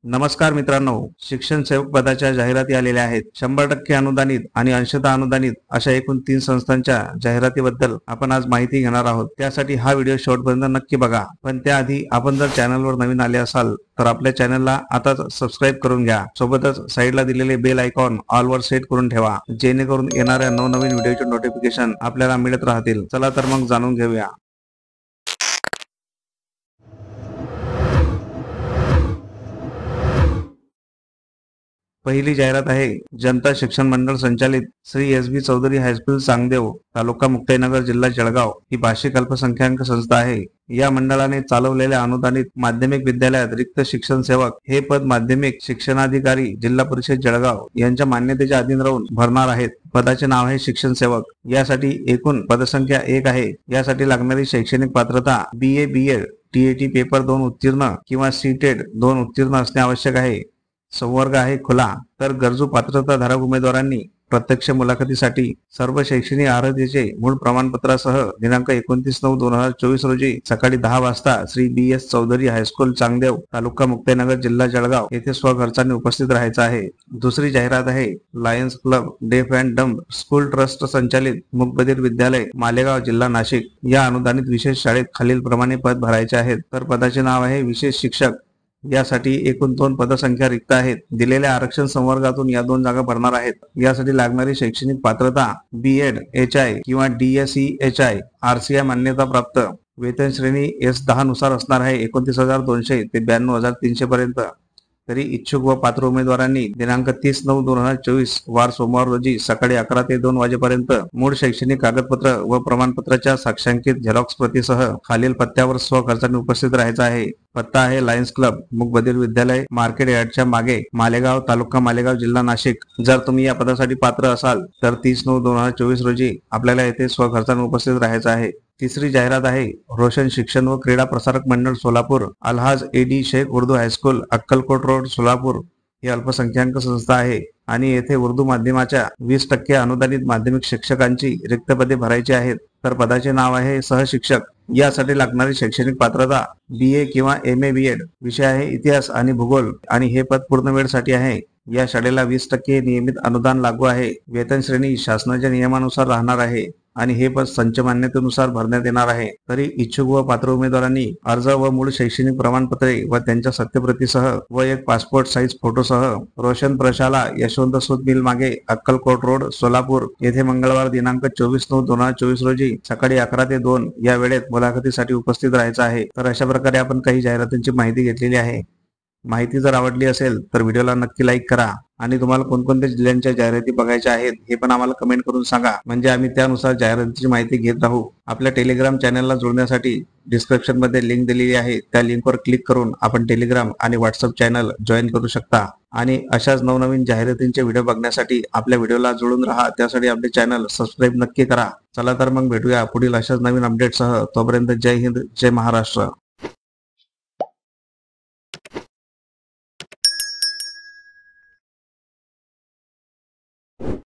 नमस्कार मित्रांनो, शिक्षण सेवक पदाच्या जाहिराती आलेल्या आहेत. 100% अनुदानित आणि अंशतः अनुदानित अशा एकूण 3 संस्थांच्या जाहिरातीबद्दल आपण आज माहिती घेणार आहोत. त्यासाठी हा व्हिडिओ शेवटपर्यंत नक्की बघा. पण त्याआधी आपण जर चॅनलवर नवीन आले असाल तर आपल्या चॅनलला आताच सबस्क्राईब करून घ्या. सोबतच साईडला दिलेले बेल आयकॉन ऑलवर सेट करून ठेवा, जेणेकरून येणाऱ्या नवनवीन व्हिडिओचे नोटिफिकेशन आपल्याला मिळत राहतील. चला तर मग जाणून घेऊया. पहिली जाहिरात आहे जनता शिक्षण मंडळ संचालित श्री एस.बी. चौधरी हायस्कूल चांगदेव, तालुका मुक्ताईनगर, जिल्हा जळगाव ही भाषिक अल्पसंख्याक संस्था आहे. या मंडळाने चालवलेल्या अनुदानित माध्यमिक विद्यालयात रिक्त शिक्षण सेवक हे पद माध्यमिक शिक्षणाधिकारी जिल्हा परिषद जळगाव यांच्या मान्यतेच्या अधीन राहून भरणार आहेत. पदाचे नाव आहे शिक्षण सेवक. यासाठी एकूण पदसंख्या 1 आहे. यासाठी लागणारी शैक्षणिक पात्रता BA BEd TET पेपर 2 उत्तीर्ण किंवा CTET 2 उत्तीर्ण असणे आवश्यक आहे. संवर्ग आहे खुला. तर गरजू पात्रताधारक उमेदवारांनी प्रत्यक्ष मुलाखतीसाठी सर्व शैक्षणिक अर्हतेचे मूळ प्रमाणपत्रासह दिनांक 29/9/2024 रोजी सकाळी 10 वाजता श्री BS चौधरी हायस्कूल चांगदेव, तालुका मुक्ताईनगर, जिल्हा जळगाव येथे स्वखर्चाने उपस्थित राहायचं आहे. दुसरी जाहिरात आहे लायन्स क्लब डेफ अँड डंब स्कूल ट्रस्ट संचालित मूकबधिर विद्यालय, मालेगाव, जिल्हा नाशिक या अनुदानित विशेष शाळेत खालील प्रमाणे पद भरायचे आहेत. तर पदाचे नाव आहे विशेष शिक्षक. यासाठी एकूण 2 पदसंख्या रिक्त आहेत. दिलेल्या आरक्षण संवर्गातून या 2 जागा भरणार आहेत. यासाठी लागणारी शैक्षणिक पात्रता BEd HI किंवा DSE HI RCI मान्यता प्राप्त. वेतन श्रेणी S10 नुसार असणार आहे 29,200 ते 92,300 पर्यंत. तरी इच्छुक व पात्र उमेदवारांनी दिनांक 30/9/2024 वार सोमवार रोजी सकाळी 11 ते 2 वाजेपर्यंत मूळ शैक्षणिक कागदपत्र व प्रमाणपत्राच्या साक्षांकित झेरॉक्स प्रतीसह खालील पत्त्यावर स्वखर्चाने उपस्थित राहायचं आहे. पत्ता आहे लायन्स क्लब मूकबधिर विद्यालय, मार्केट यार्डच्या मागे, मालेगाव, तालुका मालेगाव, जिल्हा नाशिक. जर तुम्ही या पदासाठी पात्र असाल तर 30/9/2024 रोजी आपल्याला येथे स्वखर्चाने उपस्थित राहायचं आहे. तिसरी जाहिरात आहे रोशन शिक्षण व क्रीडा प्रसारक मंडळ Solapur, Alhaj AD Shaikh Urdu high school, Akkalkot road, Solapur ही अल्पसंख्याक संस्था आहे आणि येथे उर्दू माध्यमाच्या 20% अनुदानित माध्यमिक शिक्षकांची रिक्त पदे भरायची आहेत. तर पदाचे नाव आहे सहशिक्षक. यासाठी लागणारी शैक्षणिक पात्रता BA किंवा MA BEd. विषय आहे इतिहास आणि भूगोल आणि हे पद पूर्ण वेळसाठी आहे. या शाळेला 20% नियमित अनुदान लागू आहे. वेतन श्रेणी शासनाच्या नियमानुसार राहणार आहे आणि हे पद संच मान्यतेनुसार भरण्यात येणार आहे. तरी इच्छुक व पात्र उमेदवारांनी अर्ज व मूळ शैक्षणिक प्रमाणपत्रे व त्यांच्या सत्यप्रतीसह व एक पासपोर्ट साईज फोटोसह रोशन प्रशाला, यशवंत सूत मिल मागे, अक्कलकोट रोड, सोलापूर येथे मंगळवार दिनांक 24/9/2024 रोजी सकाळी 11 ते 2 या वेळेत मुलाखतीसाठी उपस्थित राहायचं आहे. तर अशा प्रकारे आपण काही जाहिरातींची माहिती घेतलेली आहे. माहिती जर आवडली असेल तर व्हिडिओला नक्की लाईक करा आणि तुम्हाला कोणकोणत्या जिल्ह्यांच्या जाहिराती बघायच्या आहेत हे पण आम्हाला कमेंट करून सांगा, म्हणजे आम्ही त्यानुसार जाहिरातीची माहिती घेत राहू. आपल्या टेलिग्राम चॅनलला जोडण्यासाठी डिस्क्रिप्शन मध्ये लिंक दिलेली आहे. त्या लिंकवर क्लिक करून आपण टेलिग्राम आणि व्हॉट्सअप चॅनल जॉईन करू शकता. आणि अशाच नवनवीन जाहिरातींचे व्हिडिओ बघण्यासाठी आपल्या व्हिडिओला जोडून राहा. त्यासाठी आपले चॅनल सबस्क्राईब नक्की करा. चला तर मग भेटूया पुढील अशाच नवीन अपडेटसह. तोपर्यंत जय हिंद, जय महाराष्ट्र.